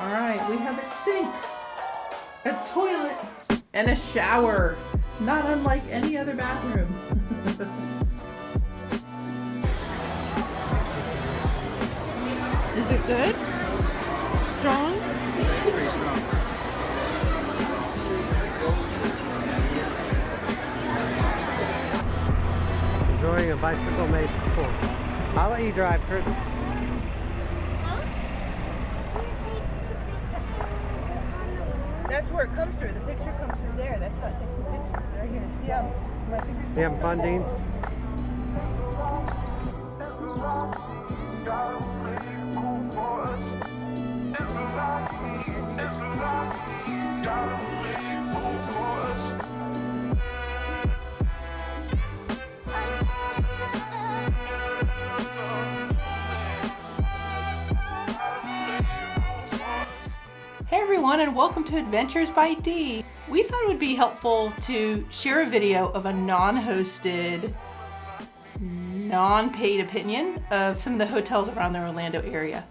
Alright, we have a sink, a toilet, and a shower. Not unlike any other bathroom. Is it good? Strong? Pretty strong. Enjoying a bicycle made for four. I'll let you drive, Chris. That's where it comes through. The picture comes through there. That's how it takes the picture. Right here. See how my fingers? You having fun, Dean? Hey everyone, and welcome to Adventures by D. We thought it would be helpful to share a video of a non-hosted, non-paid opinion of some of the hotels around the Orlando area.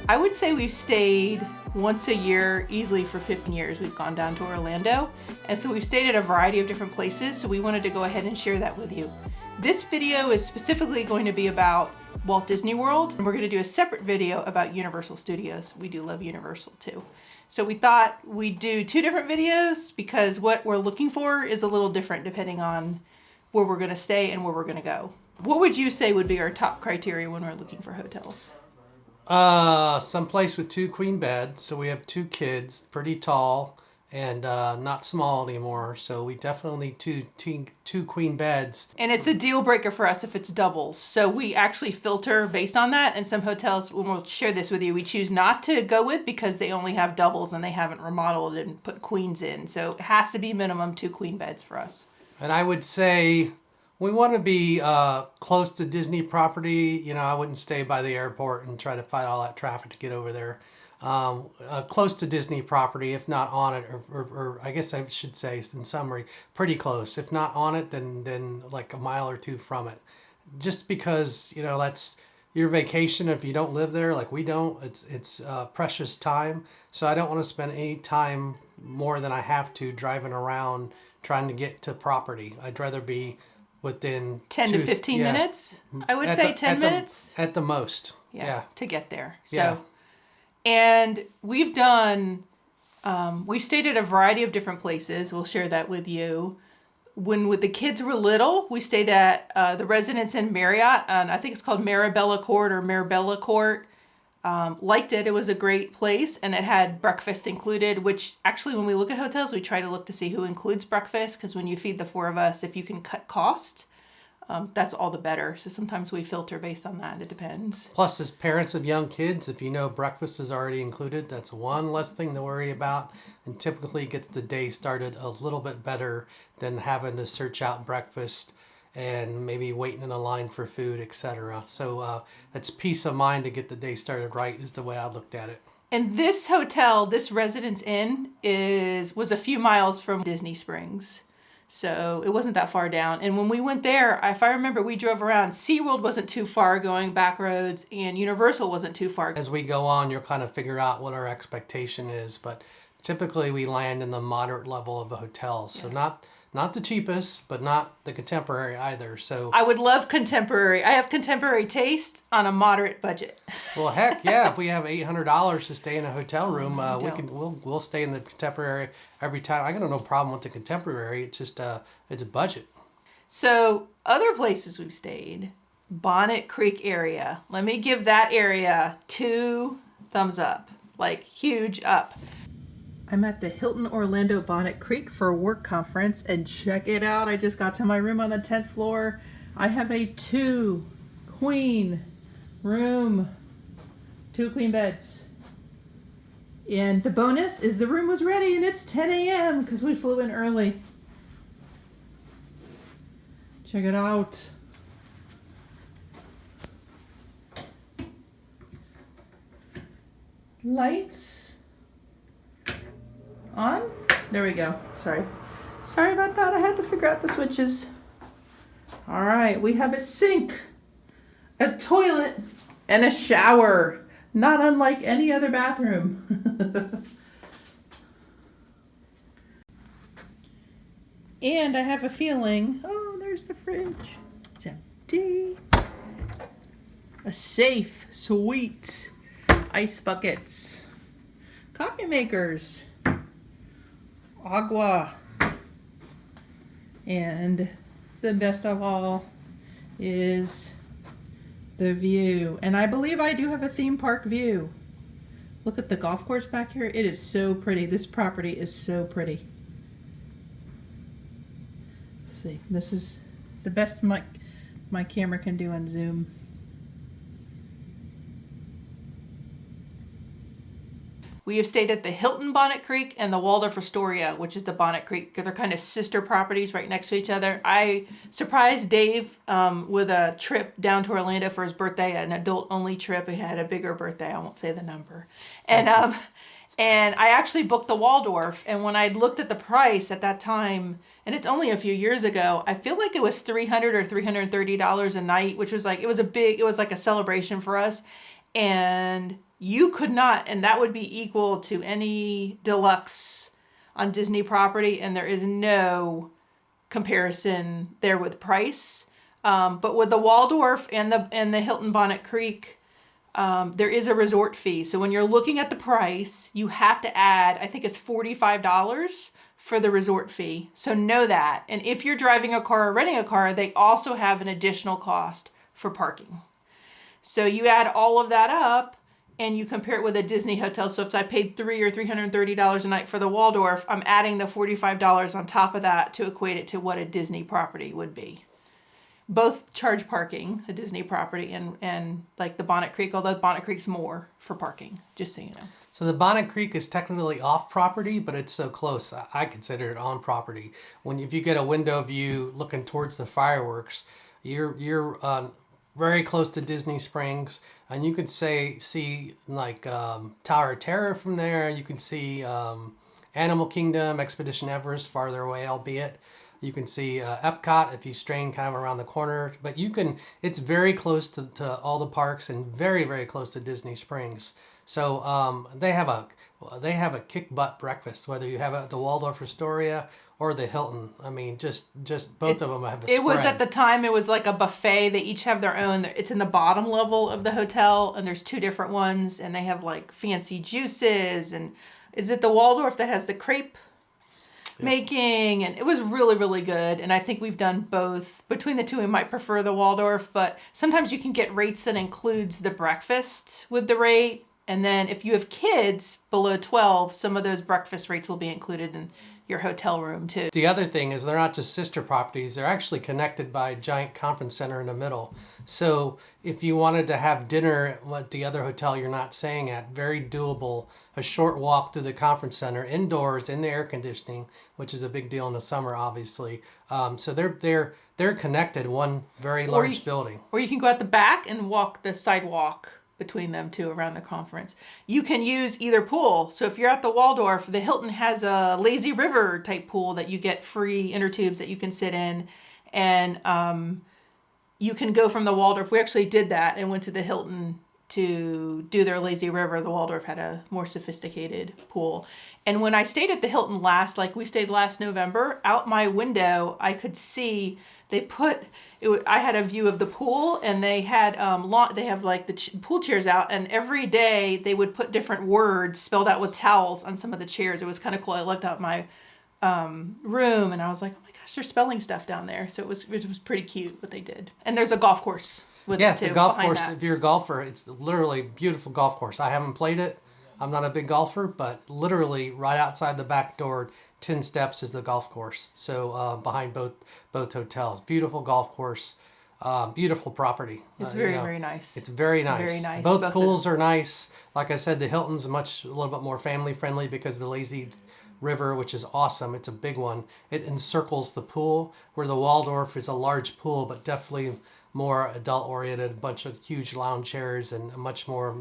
I would say we've stayed once a year easily for 15 years. We've gone down to Orlando, and so we've stayed at a variety of different places, so we wanted to go ahead and share that with you. This video is specifically going to be about Walt Disney World, and we're going to do a separate video about Universal Studios. We do love Universal too. So we thought we'd do two different videos because what we're looking for is a little different depending on where we're going to stay and where we're going to go. What would you say would be our top criteria when we're looking for hotels? Someplace with two queen beds. So we have two kids, pretty tall and not small anymore. So we definitely need two queen beds. And it's a deal breaker for us if it's doubles. So we actually filter based on that. And some hotels, when we'll share this with you, we choose not to go with because they only have doubles and they haven't remodeled and put queens in. So it has to be minimum two queen beds for us. And I would say we want to be close to Disney property. You know, I wouldn't stay by the airport and try to fight all that traffic to get over there. Close to Disney property, if not on it, or I guess I should say, in summary, pretty close. If not on it, then like a mile or two from it. Just because, you know, that's your vacation. If you don't live there, like we don't, it's precious time. So I don't want to spend any time more than I have to driving around trying to get to property. I'd rather be within 10 to 15 minutes. I would say 10 minutes at the most. Yeah, to get there. So, yeah. And we've done, we've stayed at a variety of different places. We'll share that with you. When the kids were little, we stayed at the Residence Inn Marriott, and I think it's called Marabella Court or Marabella Court. Liked it. It was a great place, and it had breakfast included, which actually when we look at hotels, we try to look to see who includes breakfast, because when you feed the four of us, if you can cut cost, that's all the better. So sometimes we filter based on that. It depends. Plus, as parents of young kids, if you know breakfast is already included, that's one less thing to worry about, and typically gets the day started a little bit better than having to search out breakfast and maybe waiting in a line for food, etc. So that's peace of mind to get the day started right is the way I looked at it. And this hotel, this Residence Inn, was a few miles from Disney Springs. So it wasn't that far down. And when we went there, if I remember, we drove around. SeaWorld wasn't too far going back roads, and Universal wasn't too far. As we go on, you'll kind of figure out what our expectation is, but typically we land in the moderate level of a hotel. So not the cheapest, but not the contemporary either. So I would love contemporary. I have contemporary taste on a moderate budget. Well, heck yeah! If we have $800 to stay in a hotel room, we'll stay in the contemporary every time. I got no problem with the contemporary. It's just it's a budget. So other places we've stayed, Bonnet Creek area. Let me give that area 2 thumbs up, like huge up. I'm at the Hilton Orlando Bonnet Creek for a work conference, and check it out. I just got to my room on the 10th floor. I have a 2 queen room, 2 queen beds. And the bonus is the room was ready and it's 10 a.m. because we flew in early. Check it out. Lights on. There we go. Sorry. Sorry about that. I had to figure out the switches. All right, we have a sink, a toilet, and a shower. Not unlike any other bathroom. And I have a feeling, oh, there's the fridge. It's empty. A safe, sweet. Ice buckets. Coffee makers. Agua. And the best of all is the view. And I believe I do have a theme park view. Look at the golf course back here. It is so pretty. This property is so pretty. Let's see. This is the best my camera can do on zoom. We have stayed at the Hilton Bonnet Creek and the Waldorf Astoria, which is the Bonnet Creek. They're kind of sister properties right next to each other. I surprised Dave with a trip down to Orlando for his birthday, an adult-only trip. He had a bigger birthday. I won't say the number. And I actually booked the Waldorf. And when I looked at the price at that time, and it's only a few years ago, I feel like it was $300 or $330 a night, which was like, it was like a celebration for us. And you could not, and that would be equal to any deluxe on Disney property, and there is no comparison there with price. But with the Waldorf and the Hilton Bonnet Creek, there is a resort fee. So when you're looking at the price, you have to add, I think it's $45 for the resort fee. So know that. And if you're driving a car or renting a car, they also have an additional cost for parking. So you add all of that up, and you compare it with a Disney hotel. So if I paid $300 or $330 a night for the Waldorf, I'm adding the $45 on top of that to equate it to what a Disney property would be. Both charge parking, a Disney property, and like the Bonnet Creek, although Bonnet Creek's more for parking, just so you know. So the Bonnet Creek is technically off property, but it's so close. I consider it on property. If you get a window view looking towards the fireworks, you're very close to Disney Springs, and you could see like Tower of Terror from there. You can see Animal Kingdom, Expedition Everest farther away, albeit. You can see Epcot if you strain kind of around the corner, but it's very close to all the parks and very, very close to Disney Springs. So they have a kick butt breakfast, whether you have it at the Waldorf Astoria or the Hilton. I mean, just both of them have a spread. It was at the time, it was like a buffet. They each have their own. It's in the bottom level of the hotel, and there's two different ones, and they have like fancy juices. And is it the Waldorf that has the crepe making? And it was really, really good. And I think we've done both. Between the two, we might prefer the Waldorf, but sometimes you can get rates that includes the breakfast with the rate. And then if you have kids below 12, some of those breakfast rates will be included in your hotel room too. The other thing is they're not just sister properties, they're actually connected by a giant conference center in the middle. So if you wanted to have dinner at the other hotel you're not staying at, very doable. A short walk through the conference center, indoors, in the air conditioning, which is a big deal in the summer, obviously. So they're connected, one very large building. Or you can go out the back and walk the sidewalk between them two around the conference. You can use either pool. So if you're at the Waldorf, the Hilton has a lazy river type pool that you get free inner tubes that you can sit in. And you can go from the Waldorf. We actually did that and went to the Hilton to do their lazy river. The Waldorf had a more sophisticated pool. And when I stayed at the Hilton we stayed last November, out my window, I could see I had a view of the pool, and they had they have like the pool chairs out, and every day they would put different words spelled out with towels on some of the chairs. It was kind of cool. I looked out my room, and I was like, oh my gosh, they're spelling stuff down there. So it was pretty cute what they did. And there's a golf course with it too. The golf course, if you're a golfer, it's literally a beautiful golf course. I haven't played it. I'm not a big golfer, but literally right outside the back door, 10 steps is the golf course. So behind both hotels, beautiful golf course, beautiful property. It's very nice. It's very nice. Very nice. Both pools are nice. Like I said, the Hilton's a little bit more family friendly because of the lazy river, which is awesome. It's a big one. It encircles the pool, where the Waldorf is a large pool, but definitely more adult oriented, a bunch of huge lounge chairs and much more,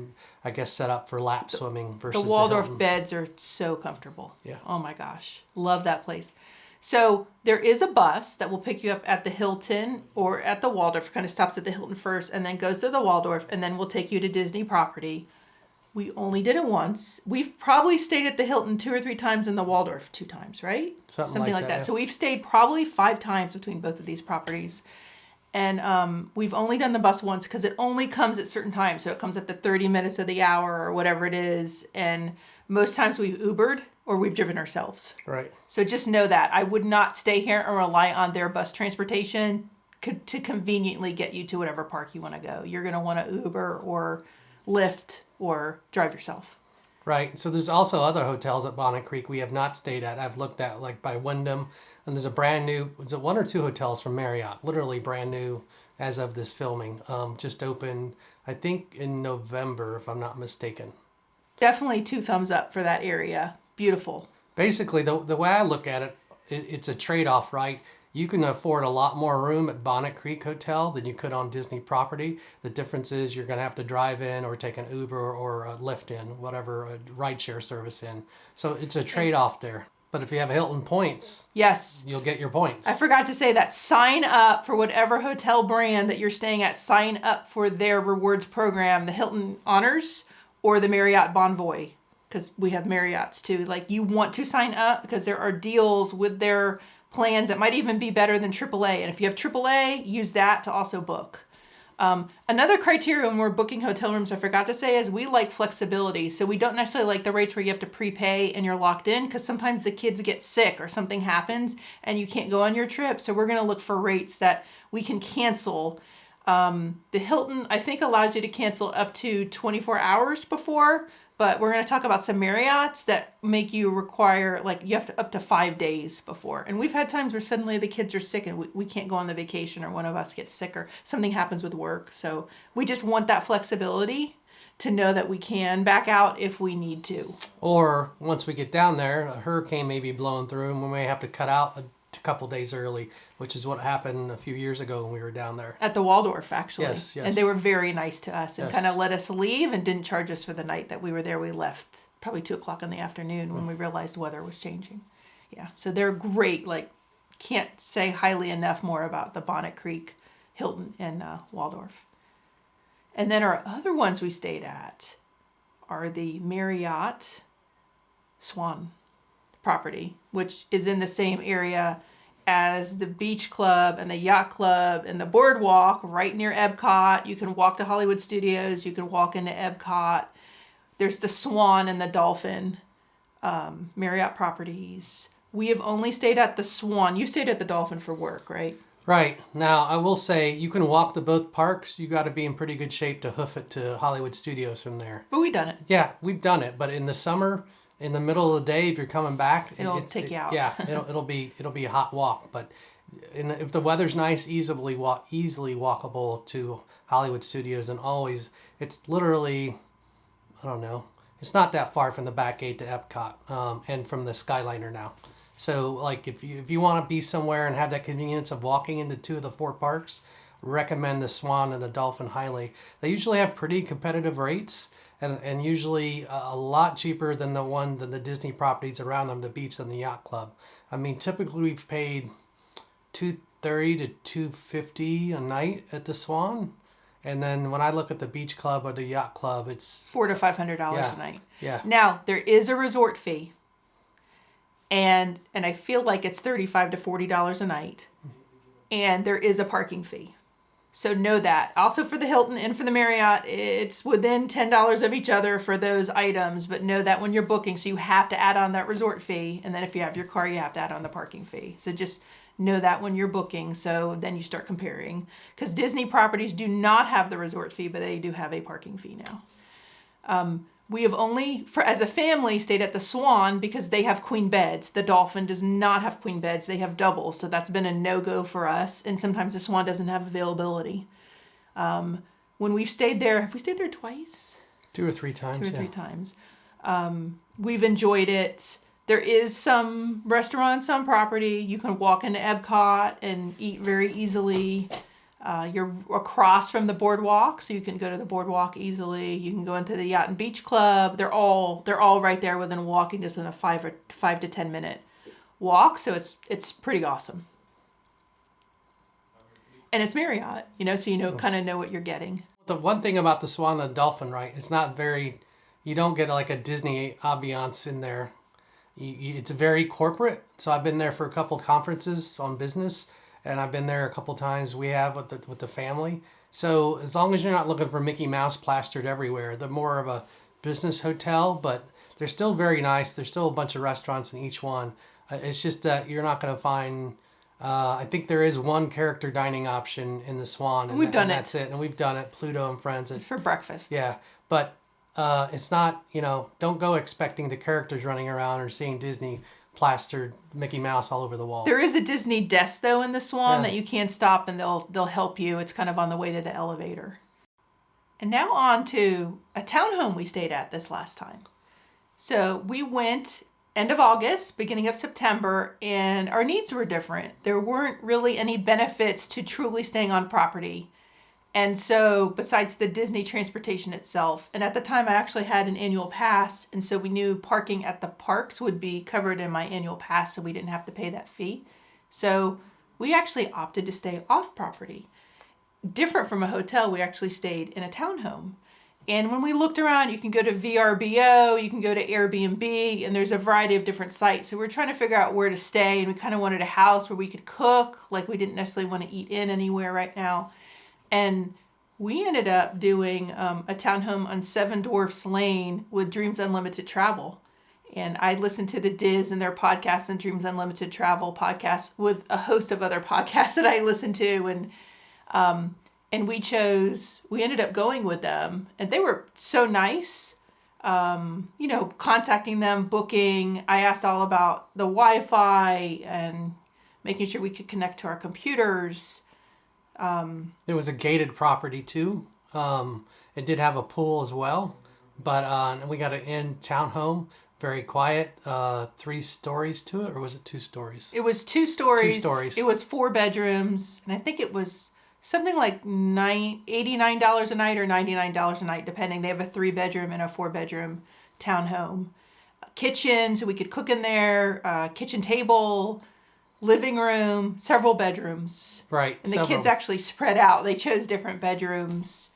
I guess, set up for lap swimming versus the Waldorf beds are so comfortable. Yeah. Oh my gosh. Love that place. So there is a bus that will pick you up at the Hilton or at the Waldorf, kind of stops at the Hilton first and then goes to the Waldorf and then will take you to Disney property. We only did it once. We've probably stayed at the Hilton 2 or 3 times and the Waldorf 2 times, right? Something like that. So we've stayed probably 5 times between both of these properties. And we've only done the bus once because it only comes at certain times. So it comes at the 30 minutes of the hour or whatever it is. And most times we've Ubered or we've driven ourselves. Right. So just know that. I would not stay here and rely on their bus transportation to conveniently get you to whatever park you want to go. You're going to want to Uber or Lyft or drive yourself. Right. So there's also other hotels at Bonnet Creek we have not stayed at. I've looked at, like by Wyndham, and there's a brand new, is it 1 or 2 hotels from Marriott, literally brand new as of this filming. Just opened, I think in November, if I'm not mistaken. Definitely 2 thumbs up for that area. Beautiful. Basically, the way I look at it, it's a trade-off, right? You can afford a lot more room at Bonnet Creek Hotel than you could on Disney property. The difference is you're going to have to drive in or take an Uber or a Lyft in, whatever, a rideshare service in. So it's a trade-off there. But if you have Hilton points, yes, you'll get your points. I forgot to say that. Sign up for whatever hotel brand that you're staying at. Sign up for their rewards program, the Hilton Honors or the Marriott Bonvoy, because we have Marriotts too. Like, you want to sign up because there are deals with their plans that might even be better than AAA. And if you have AAA, use that to also book. Another criteria when we're booking hotel rooms, I forgot to say, is we like flexibility. So we don't necessarily like the rates where you have to prepay and you're locked in, because sometimes the kids get sick or something happens and you can't go on your trip. So we're going to look for rates that we can cancel. The Hilton, I think, allows you to cancel up to 24 hours before, but we're going to talk about some Marriotts that make you require, like, you have to up to 5 days before. And we've had times where suddenly the kids are sick and we can't go on the vacation, or one of us gets sick or something happens with work. So we just want that flexibility to know that we can back out if we need to. Or once we get down there, a hurricane may be blowing through and we may have to cut out a couple days early, which is what happened a few years ago when we were down there. At the Waldorf, actually. Yes. And they were very nice to us and Yes. kind of let us leave and didn't charge us for the night that we were there. We left probably 2 o'clock in the afternoon when we realized weather was changing. Yeah, so they're great. Like, can't say highly enough more about the Bonnet Creek, Hilton, and Waldorf. And then our other ones we stayed at are the Marriott Swan property, which is in the same area as the beach club and the yacht club and the boardwalk right near Epcot. You can walk to Hollywood Studios. You can walk into Epcot. There's the Swan and the Dolphin Marriott properties. We have only stayed at the Swan. You stayed at the Dolphin for work, right? Right. Now, I will say, you can walk to both parks. You got to be in pretty good shape to hoof it to Hollywood Studios from there. But we've done it. Yeah, we've done it. But in the summer, in the middle of the day, if you're coming back, It'll take you out. Yeah, it'll be a hot walk. But if the weather's nice, easily walkable to Hollywood Studios, and always, it's literally, I don't know, it's not that far from the back gate to Epcot, and from the Skyliner now. So, like, if you want to be somewhere and have that convenience of walking into 2 of the 4 parks, recommend the Swan and the Dolphin highly. They usually have pretty competitive rates, and usually a lot cheaper than the Disney properties around them, the beach and the yacht club. I mean, typically we've paid $230 to $250 a night at the Swan, and then when I look at the beach club or the yacht club, it's $400 to $500 a night. Yeah. Now, there is a resort fee, and I feel like it's $35 to $40 a night, and there is a parking fee. So know that. Also for the Hilton and for the Marriott, it's within $10 of each other for those items, but know that when you're booking, so you have to add on that resort fee, and then if you have your car, you have to add on the parking fee. So just know that when you're booking, so then you start comparing. Because Disney properties do not have the resort fee, but they do have a parking fee now. We have only, as a family, stayed at the Swan because they have queen beds. The Dolphin does not have queen beds. They have doubles, so that's been a no-go for us. And sometimes the Swan doesn't have availability. When we've stayed there, have we stayed there twice? 2 or 3 times. 2 or 3 times. We've enjoyed it. There is some restaurants on property. You can walk into Epcot and eat very easily. You're across from the boardwalk, so you can go to the boardwalk easily. You can go into the Yacht and Beach Club. They're all right there within walking, just in a 5 to 10 minute walk, so it's pretty awesome. And it's Marriott, so kind of know what you're getting. The one thing about the Swan and Dolphin, right? It's not very. You don't get like a Disney ambiance in there. It's very corporate. So I've been there for a couple conferences on business, and I've been there a couple times. We have with the family. So as long as you're not looking for Mickey Mouse plastered everywhere, they're more of a business hotel, but they're still very nice. There's still a bunch of restaurants in each one. It's just that you're not going to find. I think there is one character dining option in the Swan, and we've done and it. That's it, and we've done it. Pluto and Friends. It's for breakfast. Yeah, but it's not. Don't go expecting the characters running around or seeing Disney plastered Mickey Mouse all over the walls. There is a Disney desk though in the Swan that you can stop, and they'll help you. It's kind of on the way to the elevator. And now on to a townhome we stayed at this last time. So we went end of August, beginning of September, and our needs were different. There weren't really any benefits to truly staying on property. And so besides the Disney transportation itself, and at the time I actually had an annual pass, and so we knew parking at the parks would be covered in my annual pass, so we didn't have to pay that fee. So we actually opted to stay off property. Different from a hotel, we actually stayed in a townhome. And when we looked around, you can go to VRBO, you can go to Airbnb, and there's a variety of different sites. So we're trying to figure out where to stay, and we kind of wanted a house where we could cook, like we didn't necessarily want to eat in anywhere right now. And we ended up doing a townhome on 7 Dwarfs Lane with Dreams Unlimited Travel. And I listened to the Diz and their podcast and Dreams Unlimited Travel podcast with a host of other podcasts that I listened to. And we ended up going with them, and they were so nice. Contacting them, booking. I asked all about the Wi-Fi and making sure we could connect to our computers. There was a gated property too. It did have a pool as well, but we got an in townhome, very quiet. 3 stories to it, or was it 2 stories? It was 2 stories. 2 stories. It was 4 bedrooms, and I think it was something like $89 a night or $99 a night, depending. They have a 3-bedroom and a 4-bedroom townhome. Kitchen, so we could cook in there. Kitchen table, living room, several bedrooms. Right. And the kids actually spread out. They chose different bedrooms.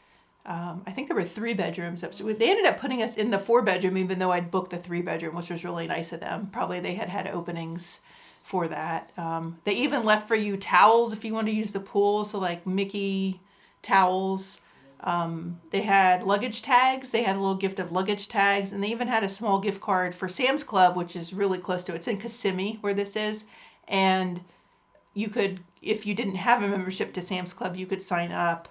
I think there were 3 bedrooms. So they ended up putting us in the 4-bedroom, even though I'd booked the 3-bedroom, which was really nice of them. Probably they had openings for that. They even left for you towels if you want to use the pool. So like Mickey towels. They had luggage tags. They had a little gift of luggage tags. And they even had a small gift card for Sam's Club, which is really close to it. It's in Kissimmee where this is. And you could, if you didn't have a membership to Sam's Club, you could sign up.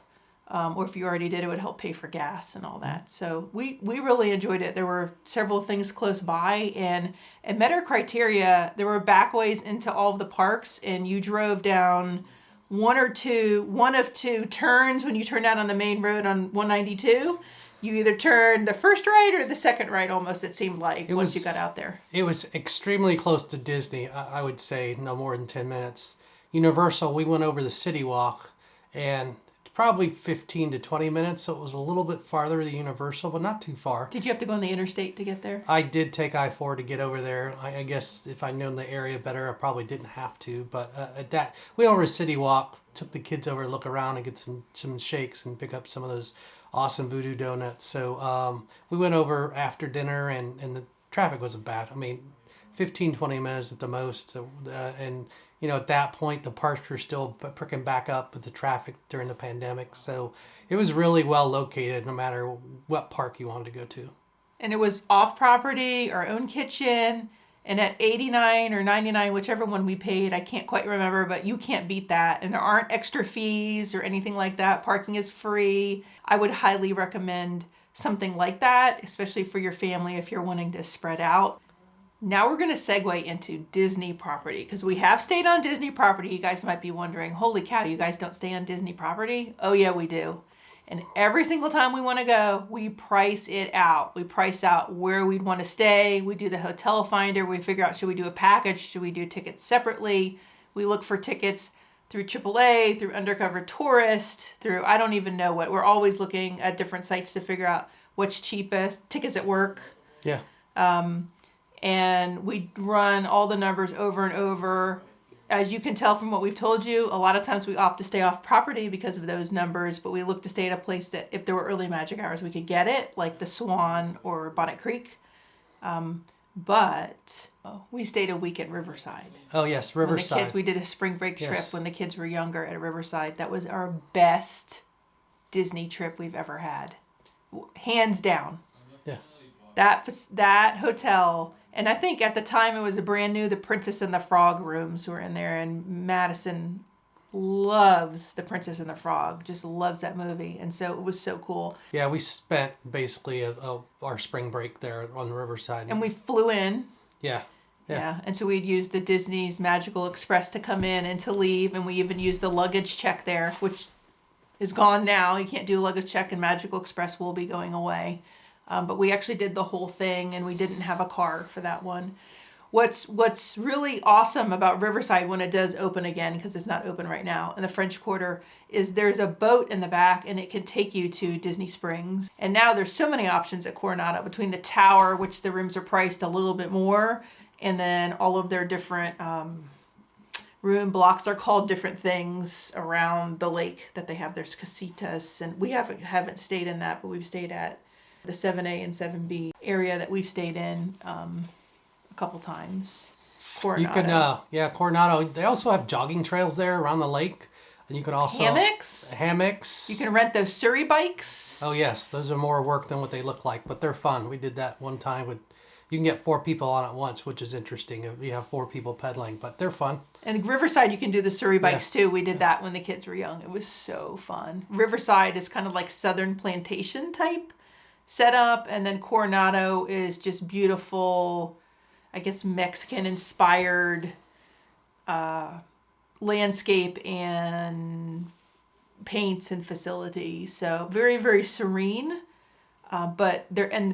Or if you already did, it would help pay for gas and all that. So we really enjoyed it. There were several things close by, and met our criteria. There were back ways into all of the parks, and you drove down one of 2 turns when you turned out on the main road on 192. You either turned the first right or the second right, almost, it seemed like, once you got out there. It was extremely close to Disney. I would say no more than 10 minutes. Universal, we went over the City Walk, and probably 15 to 20 minutes, so it was a little bit farther to Universal, but not too far. Did you have to go on the interstate to get there? I did take I-4 to get over there. I guess if I'd known the area better, I probably didn't have to. But at that, we went over to City Walk, took the kids over to look around and get some shakes and pick up some of those awesome voodoo donuts. So we went over after dinner, and the traffic wasn't bad. I mean, 15, 20 minutes at the most. And at that point, the parks were still pricking back up with the traffic during the pandemic. So it was really well located no matter what park you wanted to go to. And it was off property, our own kitchen, and at $89 or $99, whichever one we paid, I can't quite remember, but you can't beat that. And there aren't extra fees or anything like that. Parking is free. I would highly recommend something like that, especially for your family if you're wanting to spread out. Now we're going to segue into Disney property, because we have stayed on Disney property. You guys might be wondering, holy cow, you guys don't stay on Disney property? Oh yeah, we do. And every single time we want to go, we price it out. We price out where we'd want to stay. We do the hotel finder. We figure out, should we do a package? Should we do tickets separately? We look for tickets through AAA, through Undercover Tourist, through I don't even know what. We're always looking at different sites to figure out what's cheapest. Tickets at work. Yeah. and we run all the numbers over and over. As you can tell from what we've told you, a lot of times we opt to stay off property because of those numbers, but we look to stay at a place that if there were early magic hours, we could get it, like the Swan or Bonnet Creek. But we stayed a week at Riverside. Oh yes, Riverside. When the kids, we did a spring break trip Yes. when the kids were younger at Riverside. That was our best Disney trip we've ever had. Hands down. Yeah. That hotel, and I think at the time it was a brand new, the Princess and the Frog rooms were in there, and Madison loves the Princess and the Frog, just loves that movie, and so it was so cool. Yeah, we spent basically our spring break there on Riverside. And we flew in. Yeah. Yeah, and so we'd use the Disney's Magical Express to come in and to leave, and we even used the luggage check there, which is gone now. You can't do luggage check, and Magical Express will be going away. But we actually did the whole thing, and we didn't have a car for that one. What's really awesome about Riverside when it does open again, because it's not open right now, in the French Quarter, is there's a boat in the back, and it can take you to Disney Springs. And now there's so many options at Coronado, between the tower, which the rooms are priced a little bit more, and then all of their different room blocks are called different things around the lake that they have. There's casitas, and we haven't stayed in that, but we've stayed at the 7A and 7B area that we've stayed in a couple times. Coronado. You can, Coronado. They also have jogging trails there around the lake, and you can also hammocks. You can rent those Surrey bikes. Oh yes, those are more work than what they look like, but they're fun. We did that one time with. You can get 4 people on at once, which is interesting if you have 4 people pedaling, but they're fun. And Riverside, you can do the Surrey bikes too. We did that when the kids were young. It was so fun. Riverside is kind of like Southern Plantation type setup, and then Coronado is just beautiful, I guess Mexican inspired landscape and paints and facility. So very, very serene. But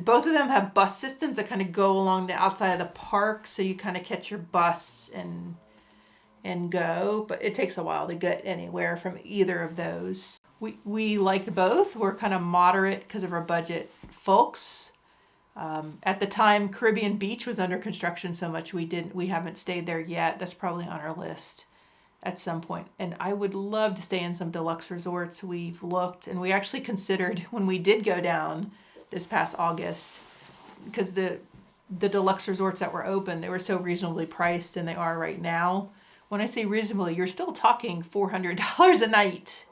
both of them have bus systems that kind of go along the outside of the park, so you kind of catch your bus and go. But it takes a while to get anywhere from either of those. We liked both. We're kind of moderate because of our budget folks. At the time, Caribbean Beach was under construction so much we haven't stayed there yet. That's probably on our list at some point. And I would love to stay in some deluxe resorts. We've looked, and we actually considered when we did go down this past August, because the deluxe resorts that were open, they were so reasonably priced, and they are right now. When I say reasonably, you're still talking $400 a night.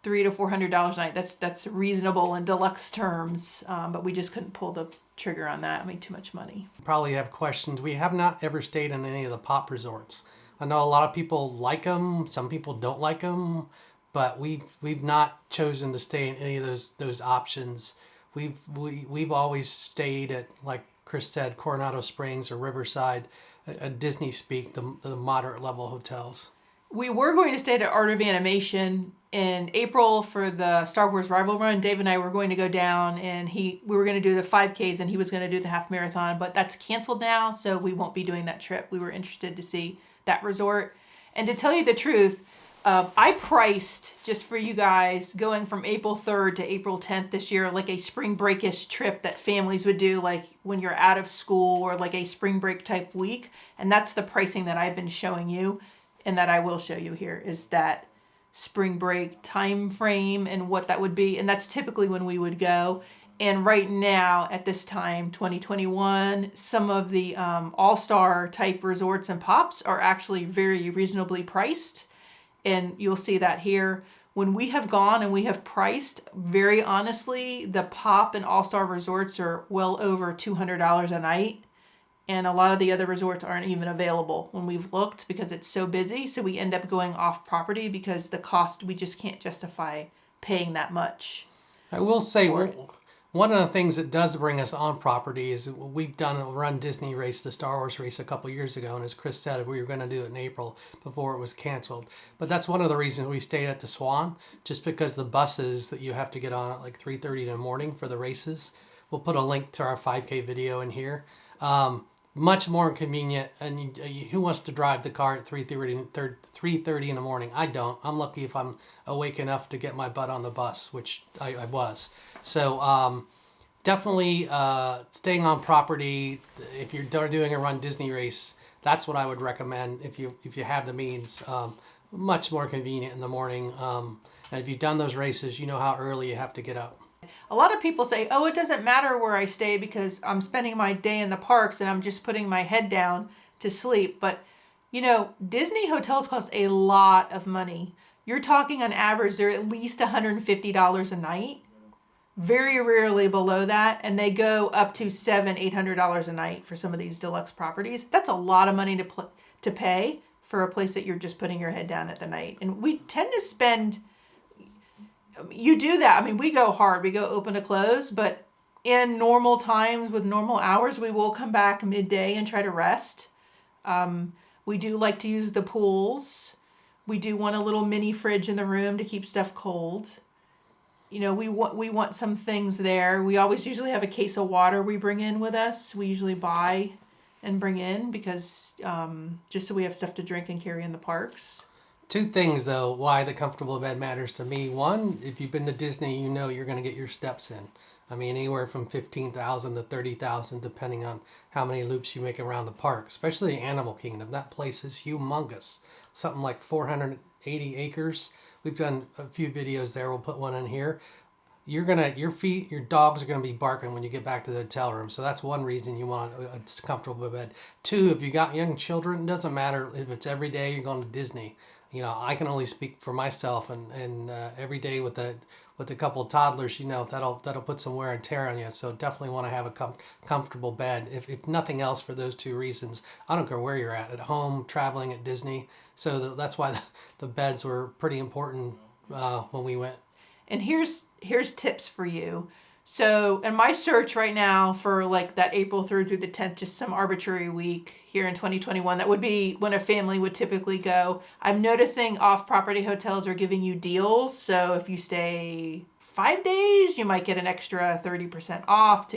$300 to $400 a night. That's reasonable in deluxe terms, but we just couldn't pull the trigger on that. I made too much money. Probably have questions. We have not ever stayed in any of the pop resorts. I know a lot of people like them. Some people don't like them, but we've not chosen to stay in any of those options. We've always stayed at, like Chris said, Coronado Springs or Riverside, a Disney speak, the moderate level hotels. We were going to stay at Art of Animation in April for the Star Wars Rival Run. Dave and I were going to go down, and we were going to do the 5Ks, and he was going to do the half marathon, but that's canceled now, so we won't be doing that trip. We were interested to see that resort. And to tell you the truth, I priced, just for you guys, going from April 3rd to April 10th this year, like a spring breakish trip that families would do, like when you're out of school, or like a spring break type week. And that's the pricing that I've been showing you, and that I will show you here, is that spring break time frame and what that would be. And that's typically when we would go. And right now, at this time, 2021, some of the all-star type resorts and pops are actually very reasonably priced. And you'll see that here. When we have gone and we have priced, very honestly, the pop and all-star resorts are well over $200 a night. And a lot of the other resorts aren't even available when we've looked, because it's so busy. So we end up going off property because the cost, we just can't justify paying that much. I will say, one of the things that does bring us on property is we've done a Run Disney race, the Star Wars race, a couple years ago. And as Chris said, we were going to do it in April before it was canceled. But that's one of the reasons we stayed at the Swan, just because the buses that you have to get on at like 3:30 in the morning for the races. We'll put a link to our 5K video in here. Much more convenient, and who wants to drive the car at 3:30 in the morning? I don't. I'm lucky if I'm awake enough to get my butt on the bus, which I was. So Definitely staying on property. If you're doing a Run Disney race, that's what I would recommend if you have the means. Much more convenient in the morning. And if you've done those races, you know how early you have to get up. A lot of people say, oh, it doesn't matter where I stay because I'm spending my day in the parks and I'm just putting my head down to sleep. But, you know, Disney hotels cost a lot of money. You're talking on average, they're at least $150 a night. Very rarely below that. And they go up to $700-800 a night for some of these deluxe properties. That's a lot of money to pay for a place that you're just putting your head down at the night. And we tend to spend... You do that. I mean, we go hard. We go open to close, but in normal times with normal hours, we will come back midday and try to rest. We do like to use the pools. We do want a little mini fridge in the room to keep stuff cold. You know, we want some things there. We always usually have a case of water we bring in with us. We usually buy and bring in because just so we have stuff to drink and carry in the parks. Two things, though, why the comfortable bed matters to me. One, if you've been to Disney, you know you're going to get your steps in. I mean, anywhere from 15,000 to 30,000, depending on how many loops you make around the park, especially Animal Kingdom. That place is humongous. Something like 480 acres. We've done a few videos there. We'll put one in here. Your dogs are going to be barking when you get back to the hotel room. So that's one reason you want a comfortable bed. Two, if you got young children, it doesn't matter if it's every day you're going to Disney. You know, I can only speak for myself, and every day with a couple of toddlers, you know, that'll put some wear and tear on you. So definitely want to have a comfortable bed, if nothing else, for those two reasons. I don't care where you're at home, traveling, at Disney. So that's why the beds were pretty important when we went. And here's tips for you. So in my search right now for like that April 3rd through the 10th, just some arbitrary week here in 2021, that would be when a family would typically go. I'm noticing off-property hotels are giving you deals. So if you stay 5 days, you might get an extra 30% off.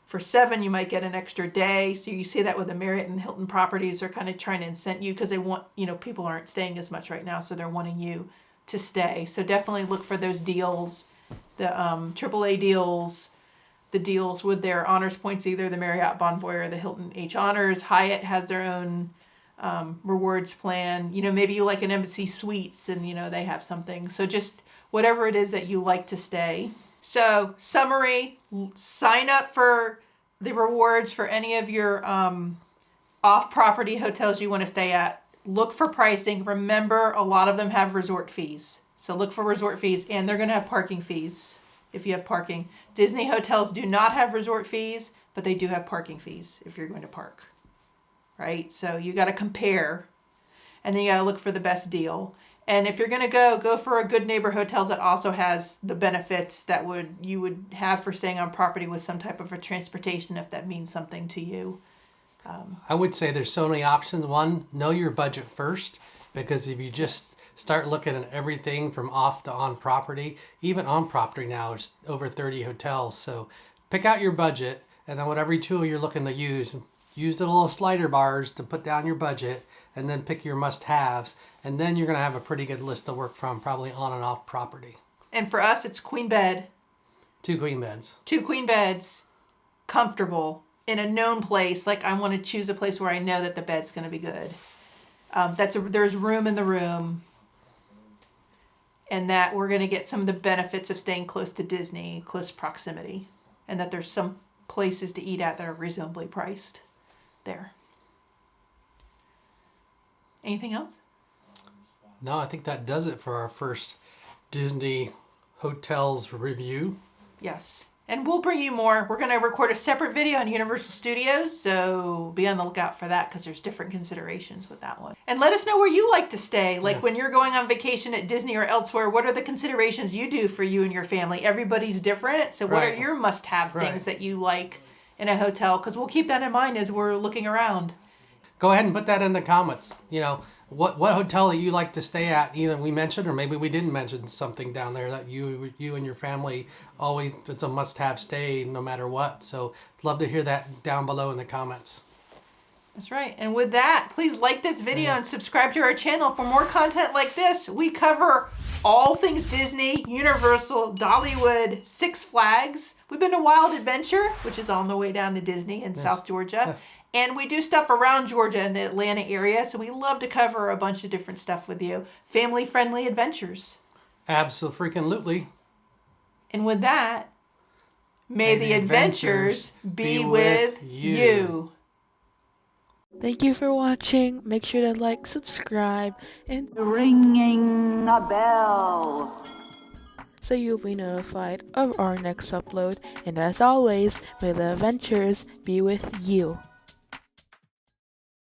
For 7, you might get an extra day. So you see that with the Marriott and Hilton properties. They're kind of trying to incent you because they want, people aren't staying as much right now. So they're wanting you to stay. So definitely look for those deals. The AAA deals, the deals with their honors points, either the Marriott Bonvoy or the Hilton H Honors. Hyatt has their own rewards plan. Maybe you like an Embassy Suites and, they have something. So just whatever it is that you like to stay. So summary, sign up for the rewards for any of your off-property hotels you want to stay at. Look for pricing. Remember, a lot of them have resort fees. So look for resort fees, and they're going to have parking fees if you have parking. Disney hotels do not have resort fees, but they do have parking fees if you're going to park, right? So you got to compare, and then you got to look for the best deal. And if you're going to go for a Good Neighbor Hotels that also has the benefits that you would have for staying on property with some type of a transportation, if that means something to you. I would say there's so many options. One, know your budget first, because if you just start looking at everything from off to on property, even on property now, there's over 30 hotels. So pick out your budget, and then whatever tool you're looking to use the little slider bars to put down your budget, and then pick your must-haves, and then you're going to have a pretty good list to work from, probably on and off property. And for us, it's queen bed. 2 queen beds. 2 queen beds, comfortable, in a known place. Like, I want to choose a place where I know that the bed's going to be good. There's room in the room, and that we're going to get some of the benefits of staying close to Disney, close proximity, and that there's some places to eat at that are reasonably priced there. Anything else? No, I think that does it for our first Disney hotels review. Yes. And we'll bring you more. We're going to record a separate video on Universal Studios, so be on the lookout for that because there's different considerations with that one. And let us know where you like to stay. Like when you're going on vacation at Disney or elsewhere, what are the considerations you do for you and your family? Everybody's different, so what are your must-have things that you like in a hotel? Because we'll keep that in mind as we're looking around. Go ahead and put that in the comments. What hotel that you like to stay at, either we mentioned or maybe we didn't mention something down there that you and your family always, it's a must-have stay no matter what. So love to hear that down below in the comments. That's right. And with that, please like this video and subscribe to our channel for more content like this. We cover all things Disney, Universal, Dollywood, Six Flags. We've been to Wild Adventure, which is on the way down to Disney in South Georgia. And we do stuff around Georgia in the Atlanta area. So we love to cover a bunch of different stuff with you. Family-friendly adventures. Absolutely. And with that, may the adventures be with you. Thank you for watching. Make sure to like, subscribe, and Ringing a bell. so you'll be notified of our next upload. And as always, may the adventures be with you.